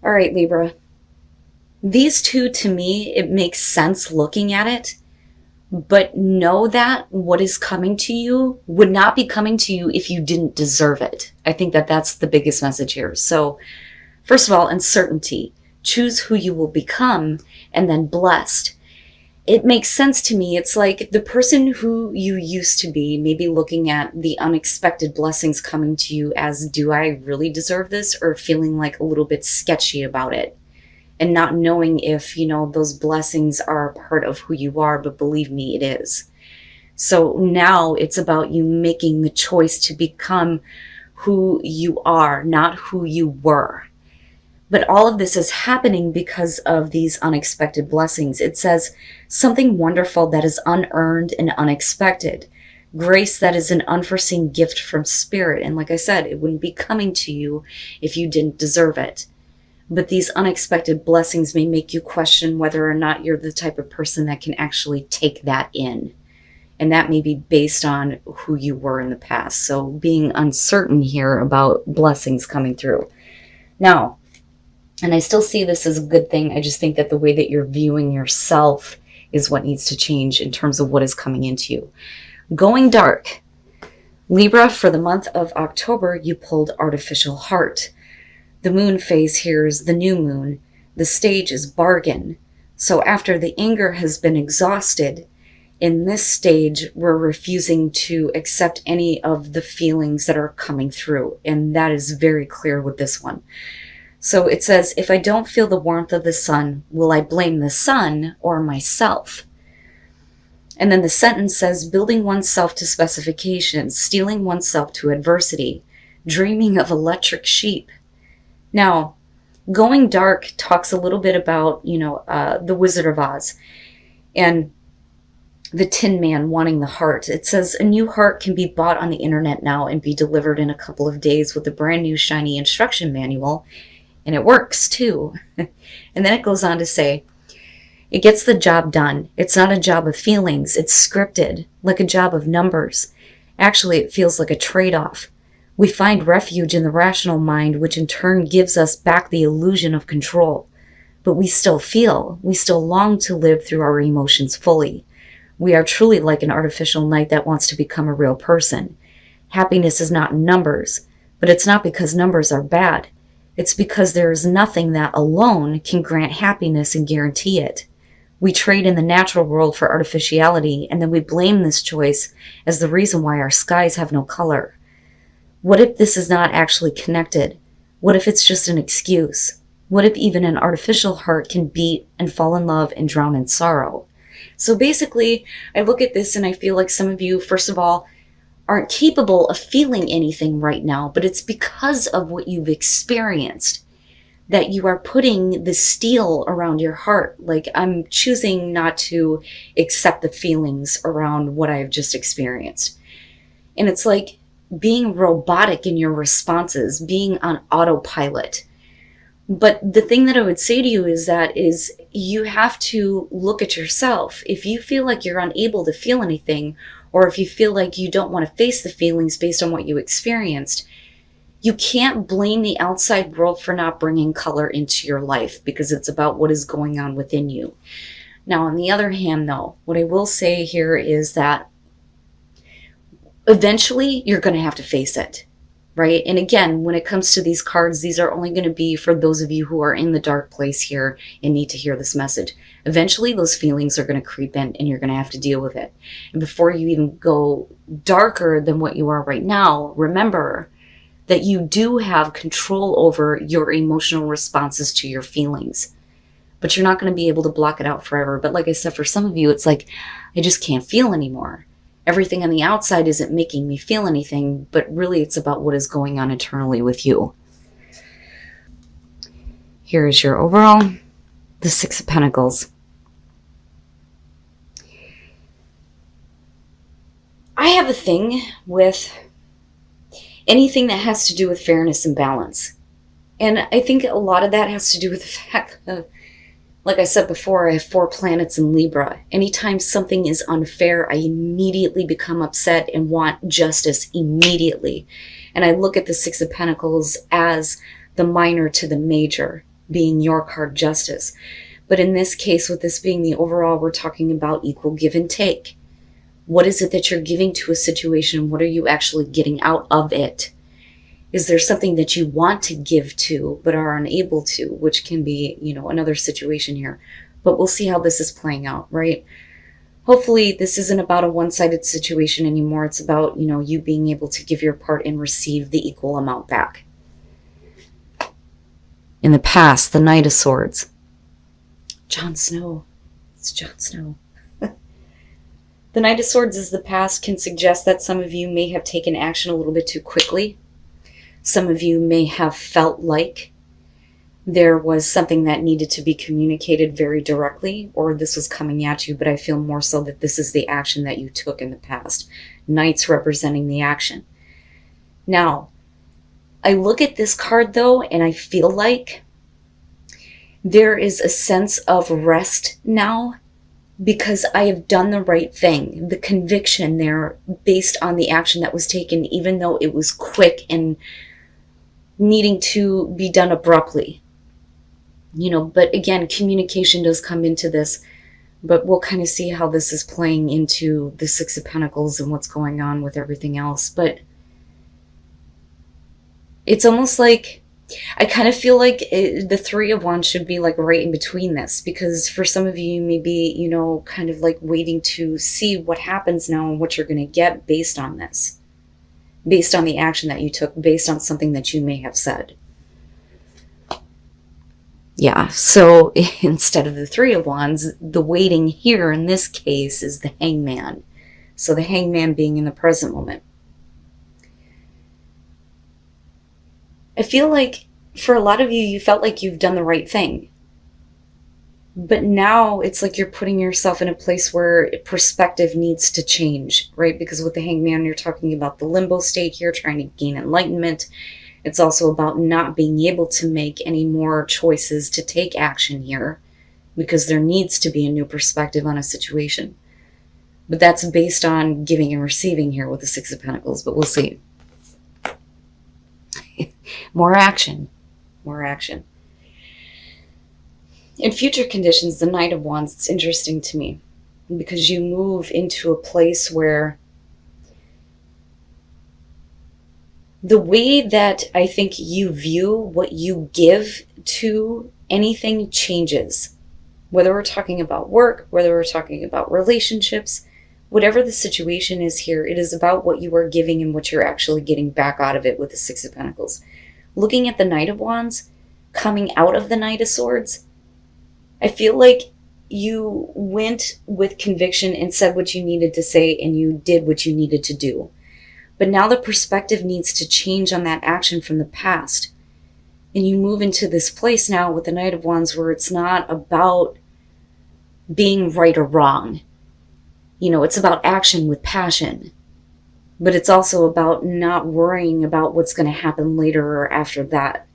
All right, Libra. These two, to me, it makes sense looking at it, but know that what is coming to you would not be coming to you if you didn't deserve it. I think that that's the biggest message here. So, first of all, uncertainty. Choose who you will become, and then blessed. It makes sense to me. It's like the person who you used to be, maybe looking at the unexpected blessings coming to you as, do I really deserve this? Or feeling like a little bit sketchy about it and not knowing if, those blessings are a part of who you are, but believe me, it is. So now it's about you making the choice to become who you are, not who you were. But all of this is happening because of these unexpected blessings. It says something wonderful that is unearned and unexpected. Grace that is an unforeseen gift from spirit. And like I said, it wouldn't be coming to you if you didn't deserve it. But these unexpected blessings may make you question whether or not you're the type of person that can actually take that in. And that may be based on who you were in the past. So being uncertain here about blessings coming through. Now, and I still see this as a good thing. I just think that the way that you're viewing yourself is what needs to change in terms of what is coming into you. Going dark. Libra, for the month of October, you pulled artificial heart. The moon phase here is the new moon. The stage is bargain. So after the anger has been exhausted, in this stage, we're refusing to accept any of the feelings that are coming through. And that is very clear with this one. So it says, if I don't feel the warmth of the sun, will I blame the sun or myself? And then the sentence says, building oneself to specifications, steeling oneself to adversity, dreaming of electric sheep. Now, going dark talks a little bit about, the Wizard of Oz and the Tin Man wanting the heart. It says a new heart can be bought on the internet now and be delivered in a couple of days with a brand new shiny instruction manual. And it works too. And then it goes on to say, it gets the job done. It's not a job of feelings. It's scripted, like a job of numbers. Actually, it feels like a trade-off. We find refuge in the rational mind, which in turn gives us back the illusion of control. But we still feel, we still long to live through our emotions fully. We are truly like an artificial knight that wants to become a real person. Happiness is not in numbers, but it's not because numbers are bad. It's because there is nothing that alone can grant happiness and guarantee it. We trade in the natural world for artificiality, and then we blame this choice as the reason why our skies have no color. What if this is not actually connected? What if it's just an excuse? What if even an artificial heart can beat and fall in love and drown in sorrow? So basically, I look at this and I feel like some of you, first of all, aren't capable of feeling anything right now, but it's because of what you've experienced that you are putting the steel around your heart. Like, I'm choosing not to accept the feelings around what I've just experienced. And it's like being robotic in your responses, being on autopilot. But the thing that I would say to you is you have to look at yourself. If you feel like you're unable to feel anything, or if you feel like you don't want to face the feelings based on what you experienced, you can't blame the outside world for not bringing color into your life, because it's about what is going on within you. Now, on the other hand, though, what I will say here is that eventually you're going to have to face it, right? And again, when it comes to these cards, these are only going to be for those of you who are in the dark place here and need to hear this message. Eventually, those feelings are going to creep in and you're going to have to deal with it. And before you even go darker than what you are right now, remember that you do have control over your emotional responses to your feelings. But you're not going to be able to block it out forever. But like I said, for some of you, it's like, I just can't feel anymore. Everything on the outside isn't making me feel anything, but really it's about what is going on internally with you. Here is your overall, the Six of Pentacles. I have a thing with anything that has to do with fairness and balance. And I think a lot of that has to do with the fact that, like I said before, I have 4 planets in Libra. Anytime something is unfair, I immediately become upset and want justice immediately. And I look at the Six of Pentacles as the minor to the major. being your card, Justice. But in this case, with this being the overall, we're talking about equal give and take. What is it that you're giving to a situation? What are you actually getting out of it? Is there something that you want to give to but are unable to, which can be, another situation here. But we'll see how this is playing out, right? Hopefully this isn't about a one-sided situation anymore. It's about, you being able to give your part and receive the equal amount back. In the past, the Knight of Swords. Jon Snow. It's Jon Snow. The Knight of Swords is the past, can suggest that some of you may have taken action a little bit too quickly. Some of you may have felt like there was something that needed to be communicated very directly, or this was coming at you, but I feel more so that this is the action that you took in the past. Knights representing the action. Now, I look at this card though, and I feel like there is a sense of rest now because I have done the right thing. The conviction there based on the action that was taken, even though it was quick and needing to be done abruptly. But again, communication does come into this, but we'll kind of see how this is playing into the Six of Pentacles and what's going on with everything else. But it's almost like, I kind of feel like the Three of Wands should be like right in between this, because for some of you, you may be, kind of like waiting to see what happens now and what you're going to get based on this, based on the action that you took, based on something that you may have said. Yeah, so instead of the Three of Wands, the waiting here in this case is the Hangman. So the Hangman being in the present moment. I feel like for a lot of you, you felt like you've done the right thing. But now it's like you're putting yourself in a place where perspective needs to change, right? Because with the Hangman, you're talking about the limbo state here, trying to gain enlightenment. It's also about not being able to make any more choices to take action here because there needs to be a new perspective on a situation. But that's based on giving and receiving here with the Six of Pentacles, but we'll see. More action. More action. In future conditions, the Knight of Wands, it's interesting to me because you move into a place where the way that I think you view what you give to anything changes. Whether we're talking about work, whether we're talking about relationships, whatever the situation is here, it is about what you are giving and what you're actually getting back out of it with the Six of Pentacles. Looking at the Knight of Wands, coming out of the Knight of Swords, I feel like you went with conviction and said what you needed to say and you did what you needed to do. But now the perspective needs to change on that action from the past. And you move into this place now with the Knight of Wands where it's not about being right or wrong. It's about action with passion. But it's also about not worrying about what's going to happen later or after that.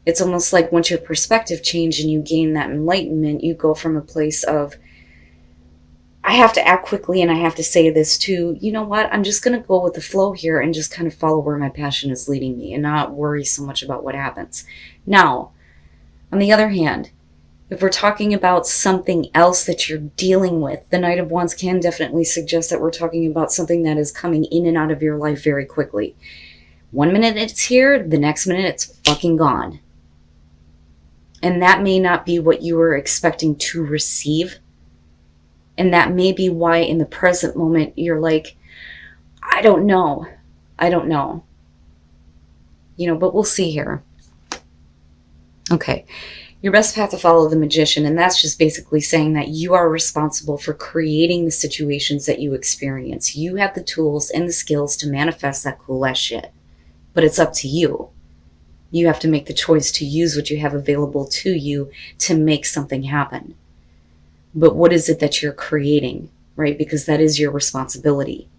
It's almost like once your perspective changes and you gain that enlightenment, you go from a place of, I have to act quickly and I have to say this to, you know what, I'm just going to go with the flow here and just kind of follow where my passion is leading me and not worry so much about what happens. Now, on the other hand, if we're talking about something else that you're dealing with, the Knight of Wands can definitely suggest that we're talking about something that is coming in and out of your life very quickly. 1 minute it's here, the next minute it's fucking gone. And that may not be what you were expecting to receive. And that may be why in the present moment you're like, I don't know. But we'll see here. Okay. Your best path to follow the Magician, and that's just basically saying that you are responsible for creating the situations that you experience. You have the tools and the skills to manifest that cool ass shit. But it's up to you. You have to make the choice to use what you have available to you to make something happen. But what is it that you're creating, right? Because that is your responsibility.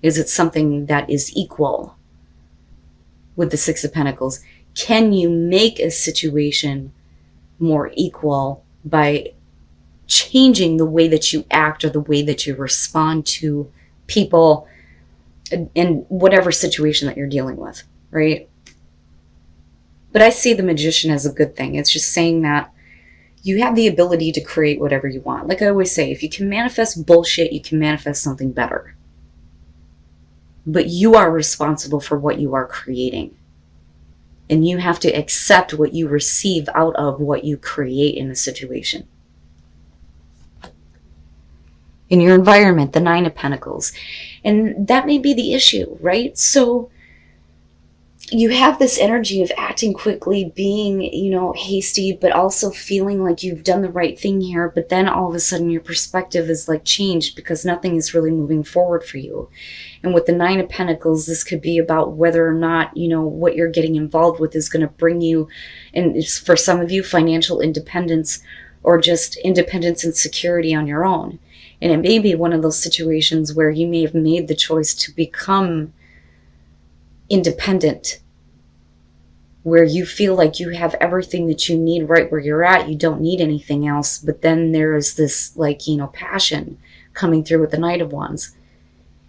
Is it something that is equal with the Six of Pentacles? Can you make a situation more equal by changing the way that you act or the way that you respond to people in whatever situation that you're dealing with, right? But I see the Magician as a good thing. It's just saying that you have the ability to create whatever you want. Like I always say, if you can manifest bullshit, you can manifest something better. But you are responsible for what you are creating. And you have to accept what you receive out of what you create in a situation. In your environment, the Nine of Pentacles. And that may be the issue, right? So you have this energy of acting quickly, being, hasty, but also feeling like you've done the right thing here. But then all of a sudden your perspective is like changed because nothing is really moving forward for you. And with the Nine of Pentacles, this could be about whether or not, what you're getting involved with is going to bring you, and it's for some of you, financial independence or just independence and security on your own. And it may be one of those situations where you may have made the choice to become independent, where you feel like you have everything that you need right where you're at. You don't need anything else. But then there is this passion coming through with the Knight of Wands.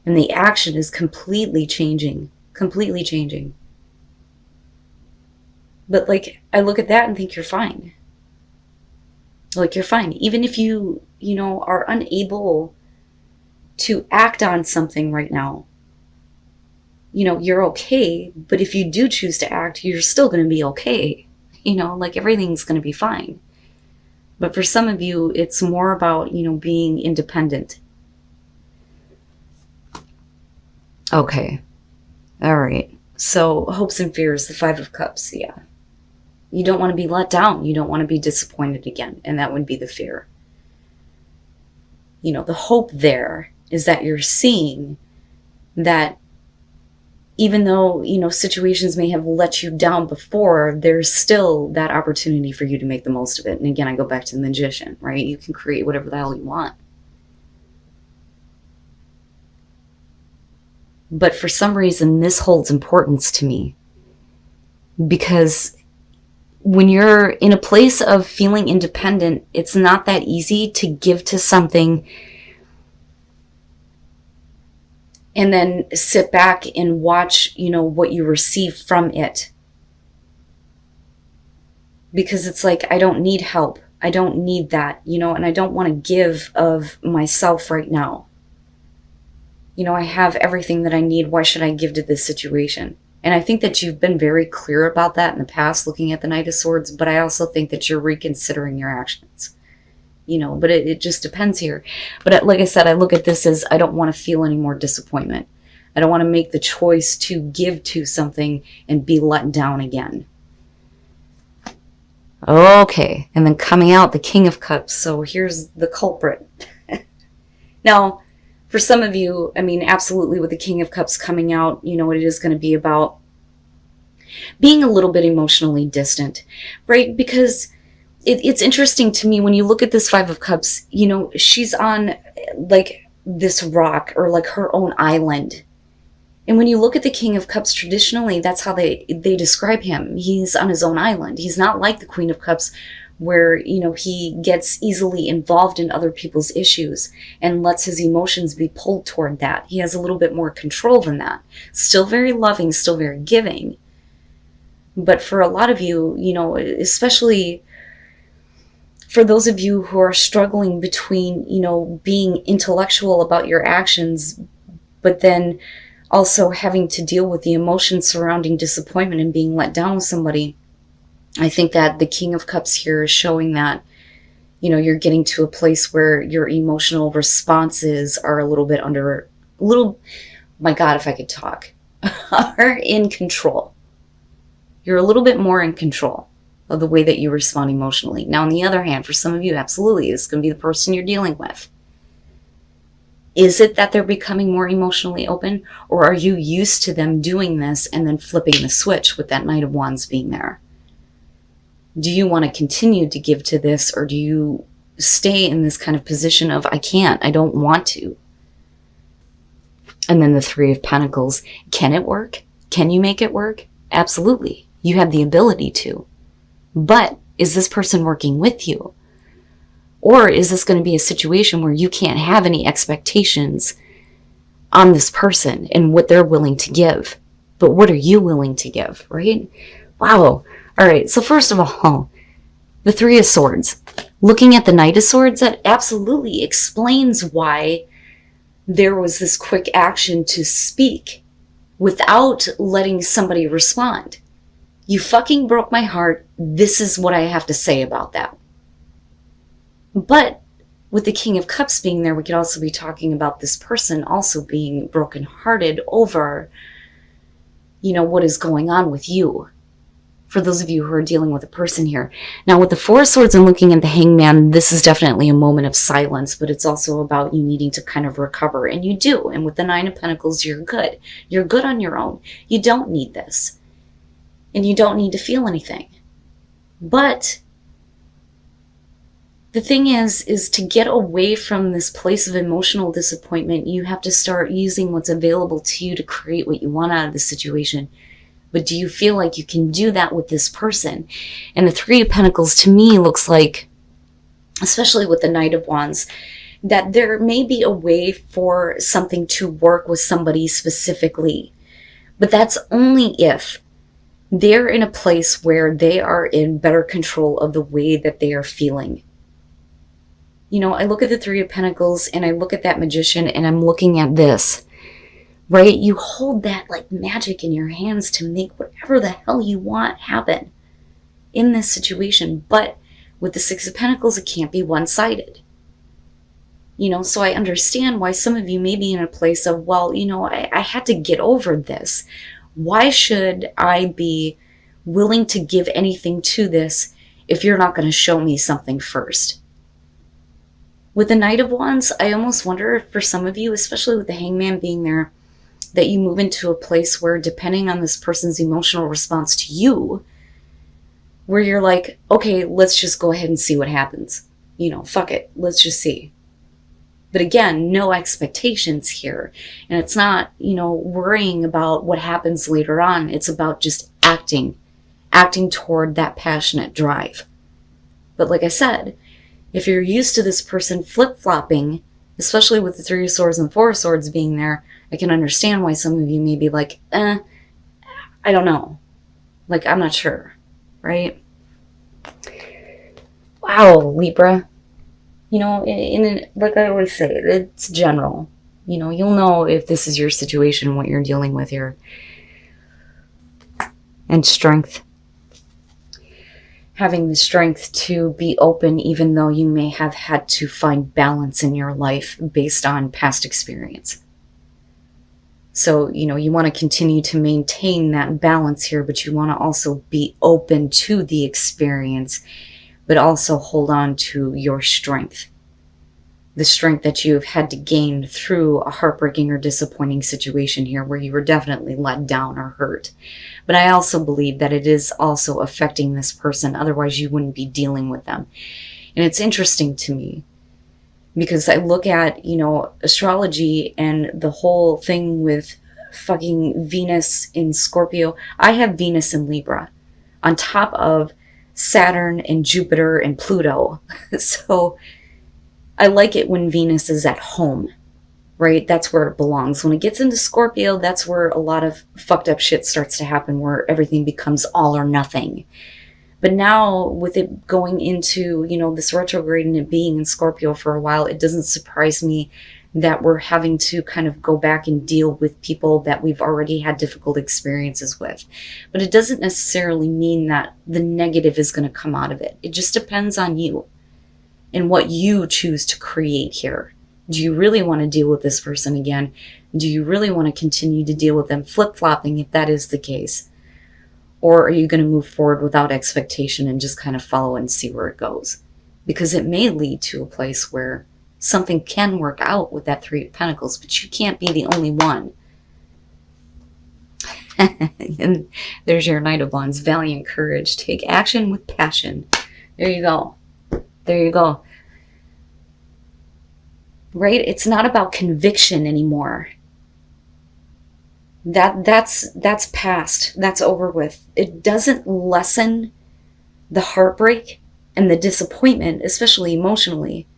And the action is completely changing. Completely changing. But I look at that and think you're fine. You're fine. Even if you, are unable to act on something right now, you're okay. But if you do choose to act, you're still going to be okay. Everything's going to be fine. But for some of you, it's more about, being independent. Okay. All right. So hopes and fears, the Five of Cups. Yeah. You don't want to be let down. You don't want to be disappointed again. And that would be the fear. The hope there is that you're seeing that even though, situations may have let you down before, there's still that opportunity for you to make the most of it. And again, I go back to the Magician, right? You can create whatever the hell you want. But for some reason, this holds importance to me. Because when you're in a place of feeling independent, it's not that easy to give to something and then sit back and watch, what you receive from it. Because it's like, I don't need help. I don't need that, and I don't want to give of myself right now. I have everything that I need. Why should I give to this situation? And I think that you've been very clear about that in the past, looking at the Knight of Swords, but I also think that you're reconsidering your actions. But it just depends here. But like I said, I look at this as I don't want to feel any more disappointment. I don't want to make the choice to give to something and be let down again. Okay, and then coming out, the King of Cups. So here's the culprit. Now, for some of you, absolutely with the King of Cups coming out, it is going to be about being a little bit emotionally distant, right? Because it's interesting to me when you look at this Five of Cups, she's on this rock or her own island. And when you look at the King of Cups, traditionally, that's how they describe him. He's on his own island. He's not like the Queen of Cups, where, he gets easily involved in other people's issues and lets his emotions be pulled toward that. He has a little bit more control than that. Still very loving, still very giving. But for a lot of you, especially for those of you who are struggling between, being intellectual about your actions, but then also having to deal with the emotions surrounding disappointment and being let down with somebody, I think that the King of Cups here is showing that, you're getting to a place where your emotional responses are my God, if I could talk, are in control. You're a little bit more in control of the way that you respond emotionally. Now, on the other hand, for some of you, absolutely, it's going to be the person you're dealing with. Is it that they're becoming more emotionally open, or are you used to them doing this and then flipping the switch with that Knight of Wands being there? Do you want to continue to give to this, or do you stay in this kind of position of, I can't, I don't want to? And then the Three of Pentacles. Can it work? Can you make it work? Absolutely. You have the ability to. But is this person working with you? Or is this going to be a situation where you can't have any expectations on this person and what they're willing to give? But what are you willing to give, right? Wow. All right, so first of all, the Three of Swords. Looking at the Knight of Swords, that absolutely explains why there was this quick action to speak without letting somebody respond. You fucking broke my heart. This is what I have to say about that. But with the King of Cups being there, we could also be talking about this person also being brokenhearted over, what is going on with you. For those of you who are dealing with a person here. Now, with the Four of Swords and looking at the Hangman, this is definitely a moment of silence, but it's also about you needing to kind of recover, and you do. And with the Nine of Pentacles, you're good. You're good on your own. You don't need this. And you don't need to feel anything. But the thing is to get away from this place of emotional disappointment, you have to start using what's available to you to create what you want out of the situation. But do you feel like you can do that with this person? And the Three of Pentacles to me looks like, especially with the Knight of Wands, that there may be a way for something to work with somebody specifically. But that's only if they're in a place where they are in better control of the way that they are feeling. I look at the Three of Pentacles and I look at that Magician and I'm looking at this. Right? You hold that like magic in your hands to make whatever the hell you want happen in this situation. But with the Six of Pentacles, it can't be one-sided. So I understand why some of you may be in a place of, well, I had to get over this. Why should I be willing to give anything to this if you're not going to show me something first? With the Knight of Wands, I almost wonder if for some of you, especially with the Hangman being there, that you move into a place where, depending on this person's emotional response to you, where you're like, okay, let's just go ahead and see what happens. Fuck it. Let's just see. But again, no expectations here. And it's not, worrying about what happens later on. It's about just acting toward that passionate drive. But like I said, if you're used to this person flip-flopping, especially with the Three of Swords and the Four of Swords being there, I can understand why some of you may be like, I don't know. Like, I'm not sure, right? Wow, Libra. Like I always say, it's general. You'll know if this is your situation, what you're dealing with here. And strength. Having the strength to be open even though you may have had to find balance in your life based on past experience. So, you want to continue to maintain that balance here, but you want to also be open to the experience, but also hold on to your strength. The strength that you've had to gain through a heartbreaking or disappointing situation here where you were definitely let down or hurt. But I also believe that it is also affecting this person, otherwise you wouldn't be dealing with them. And it's interesting to me because I look at, astrology and the whole thing with fucking Venus in Scorpio. I have Venus in Libra on top of Saturn and Jupiter and Pluto. So I like it when Venus is at home, right? That's where it belongs. When it gets into Scorpio, that's where a lot of fucked up shit starts to happen, where everything becomes all or nothing. But now with it going into, this retrograde and it being in Scorpio for a while, it doesn't surprise me that we're having to kind of go back and deal with people that we've already had difficult experiences with. But it doesn't necessarily mean that the negative is going to come out of it. It just depends on you and what you choose to create here. Do you really want to deal with this person again? Do you really want to continue to deal with them flip-flopping if that is the case? Or are you going to move forward without expectation and just kind of follow and see where it goes? Because it may lead to a place where something can work out with that Three of Pentacles, but you can't be the only one. And there's your Knight of Wands, valiant courage. Take action with passion. There you go. There you go. Right? It's not about conviction anymore. That's past. That's over with. It doesn't lessen the heartbreak and the disappointment, especially emotionally.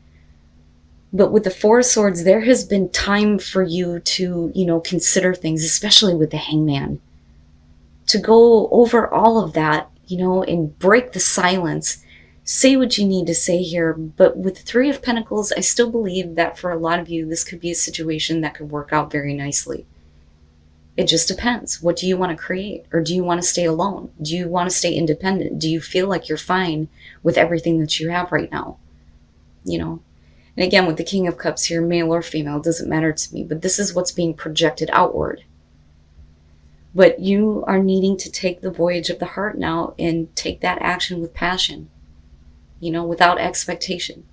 But with the Four of Swords, there has been time for you to, consider things, especially with the Hangman. To go over all of that and break the silence. Say what you need to say here. But with the Three of Pentacles, I still believe that for a lot of you, this could be a situation that could work out very nicely. It just depends. What do you want to create? Or do you want to stay alone? Do you want to stay independent? Do you feel like you're fine with everything that you have right now? And again, with the King of Cups here, male or female, doesn't matter to me. But this is what's being projected outward. But you are needing to take the voyage of the heart now and take that action with passion, without expectation.